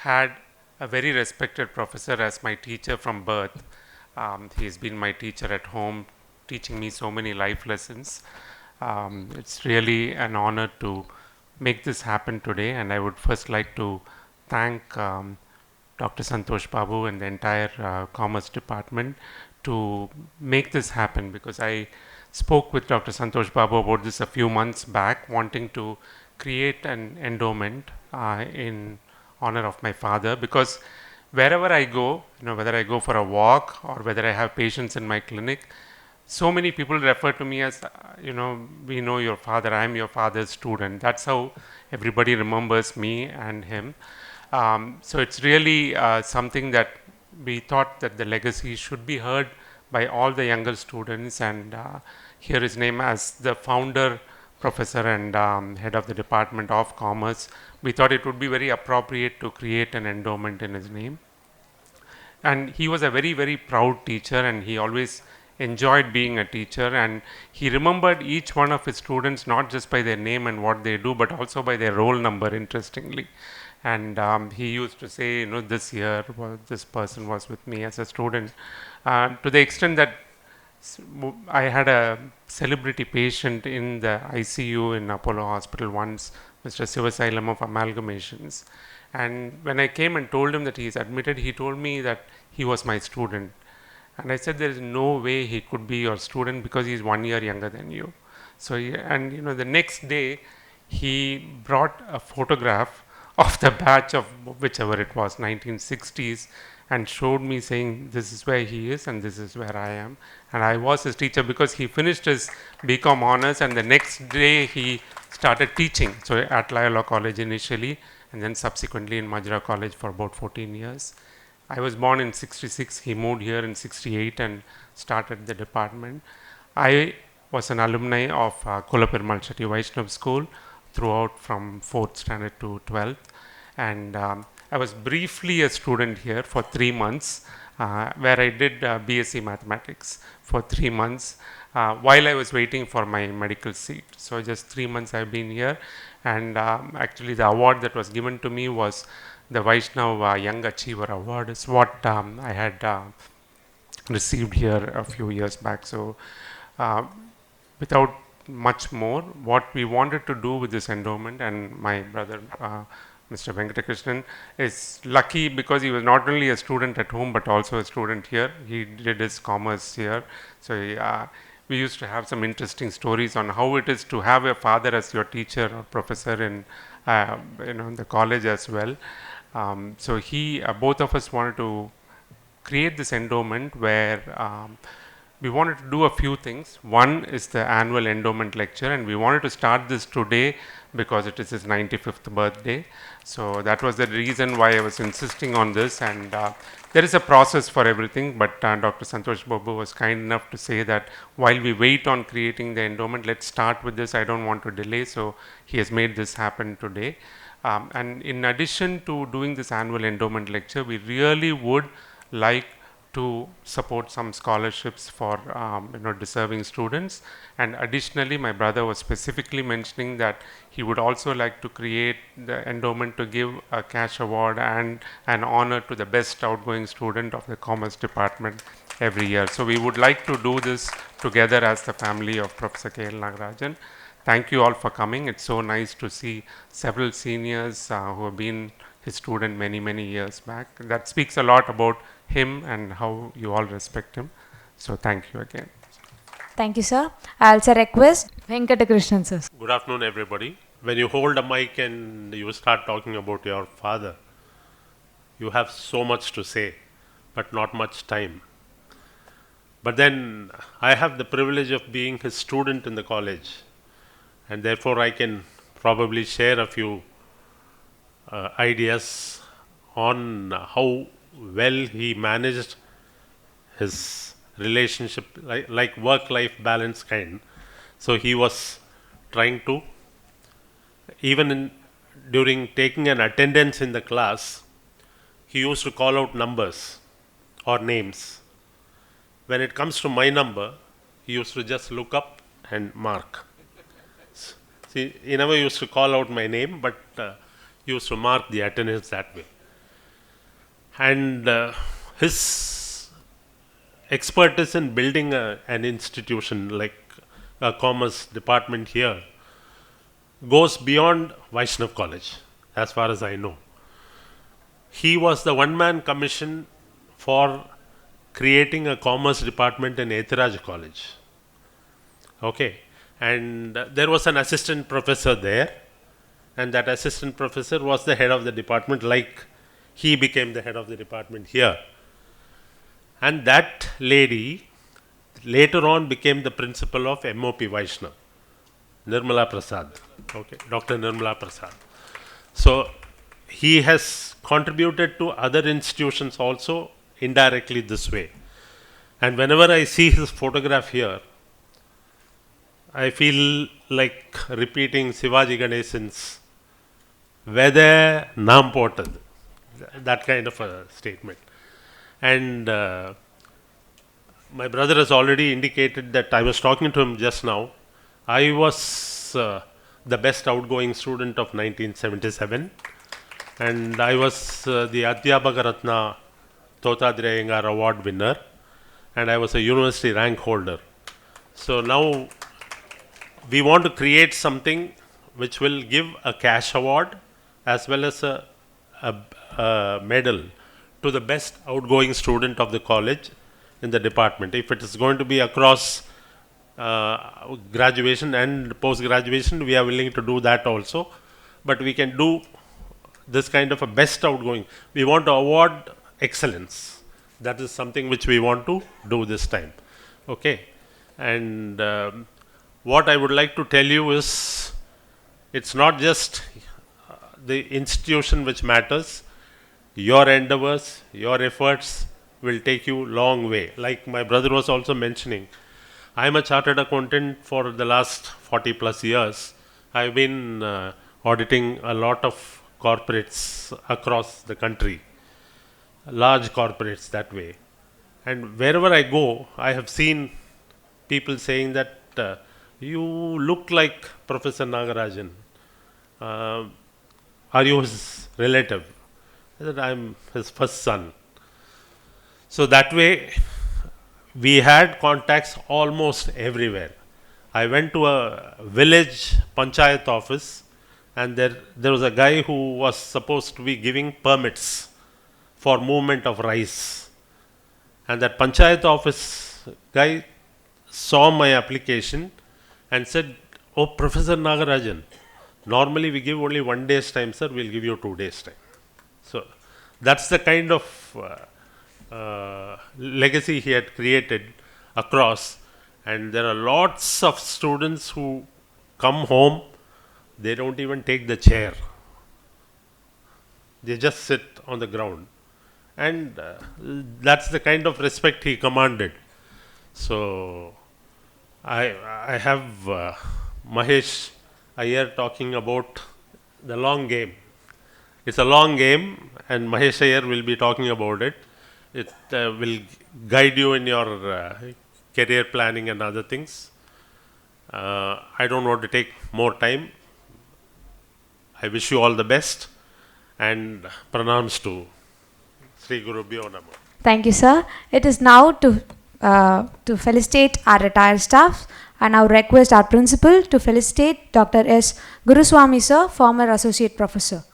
had a very respected professor as my teacher from birth. He's been my teacher at home, teaching me so many life lessons. It's really an honor to make this happen today, and I would first like to thank Dr. Santhosh Babu and the entire Commerce Department to make this happen, because I spoke with Dr. Santhosh Babu about this a few months back, wanting to create an endowment in honor of my father, because wherever I go, whether I go for a walk or whether I have patients in my clinic, so many people refer to me as, we know your father, I am your father's student. That's how everybody remembers me and him. So it's really something that we thought that the legacy should be heard by all the younger students, and hear his name as the founder, professor, and head of the Department of Commerce. We thought it would be very appropriate to create an endowment in his name. And he was a very, very proud teacher, and he always enjoyed being a teacher, and he remembered each one of his students not just by their name and what they do, but also by their roll number, interestingly. And he used to say, this year this person was with me as a student, to the extent that I had a celebrity patient in the ICU in Apollo Hospital once, Mr. Sivasailam of Amalgamations. And when I came and told him that he is admitted, he told me that he was my student. And I said, there is no way he could be your student because he is 1 year younger than you. So, the next day, he brought a photograph of the batch of whichever it was, 1960s, and showed me saying, this is where he is and this is where I am. And I was his teacher because he finished his BCom honors, and the next day he started teaching. So at Loyola College initially, and then subsequently in Majra College for about 14 years. I was born in 66, he moved here in 68 and started the department. I was an alumni of Kolapirmal Shetty Vaishnav School throughout from 4th standard to 12th. And I was briefly a student here for 3 months, where I did BSc Mathematics for 3 months while I was waiting for my medical seat. So just 3 months I've been here, and actually the award that was given to me was the Vaishnav Young Achiever Award. Is what I had received here a few years back. So without much more, what we wanted to do with this endowment, and my brother Mr. Venkatakrishnan is lucky because he was not only a student at home but also a student here. He did his commerce here. So we used to have some interesting stories on how it is to have a father as your teacher or professor in the college as well. So both of us wanted to create this endowment where we wanted to do a few things. One is the annual endowment lecture, and we wanted to start this today because it is his 95th birthday. So that was the reason why I was insisting on this, and there is a process for everything, but Dr. Santhosh Babu was kind enough to say that while we wait on creating the endowment, let's start with this. I don't want to delay, so he has made this happen today. And in addition to doing this annual endowment lecture, we really would like to support some scholarships for deserving students. And additionally, my brother was specifically mentioning that he would also like to create the endowment to give a cash award and an honor to the best outgoing student of the Commerce Department every year. So we would like to do this together as the family of Professor K.L. Nagarajan. Thank you all for coming. It's so nice to see several seniors who have been his student many, many years back. That speaks a lot about him and how you all respect him. So thank you again. Thank you, sir. I also request Venkatakrishnan, sir. Good afternoon, everybody. When you hold a mic and you start talking about your father, you have so much to say, but not much time. But then I have the privilege of being his student in the college, and therefore I can probably share a few ideas on how well he managed his relationship, like work-life balance kind. So he was trying to, even during taking an attendance in the class, he used to call out numbers or names. When it comes to my number, he used to just look up and mark. See, he never used to call out my name, but he used to mark the attendance that way. And his expertise in building an institution like a commerce department here goes beyond Vaishnav College, as far as I know. He was the one-man commission for creating a commerce department in Ethiraj College. Okay, and there was an assistant professor there, and that assistant professor was the head of the department, like he became the head of the department here. And that lady later on became the principal of MOP Vaishnav, Nirmala Prasad. Okay, Dr. Nirmala Prasad. So he has contributed to other institutions also indirectly this way. And whenever I see his photograph here, I feel like repeating Sivaji Ganesan's Vede Naam Potad, that kind of a statement. And my brother has already indicated that I was talking to him just now. I was the best outgoing student of 1977, and I was the Adhyapaka Ratna Totadri Iyengar award winner, and I was a university rank holder. So now we want to create something which will give a cash award as well as a medal to the best outgoing student of the college in the department. If it is going to be across graduation and post-graduation, we are willing to do that also. But we can do this kind of a best outgoing. We want to award excellence. That is something which we want to do this time. Okay. And what I would like to tell you is, it's not just the institution which matters. Your endeavors, your efforts will take you long way. Like my brother was also mentioning, I am a chartered accountant for the last 40 plus years. I've been auditing a lot of corporates across the country, large corporates that way. And wherever I go, I have seen people saying that you look like Professor Nagarajan. Are you his relative? I said, I'm his first son. So that way, we had contacts almost everywhere. I went to a village panchayat office, and there was a guy who was supposed to be giving permits for movement of rice. And that panchayat office guy saw my application and said, "Oh, Professor Nagarajan, normally we give only 1 day's time, sir. We'll give you 2 days' time." So that's the kind of legacy he had created across. And there are lots of students who come home, they don't even take the chair. They just sit on the ground. And that's the kind of respect he commanded. So I have Mahesh Iyer talking about the long game. It's a long game, and Mahesh Iyer will be talking about it. It will guide you in your career planning and other things. I don't want to take more time. I wish you all the best, and pranams to Sri Guru Bhyo Namo. Thank you, sir. It is now to felicitate our retired staff, and now request our principal to felicitate Dr. S. Guruswamy, sir, former associate professor.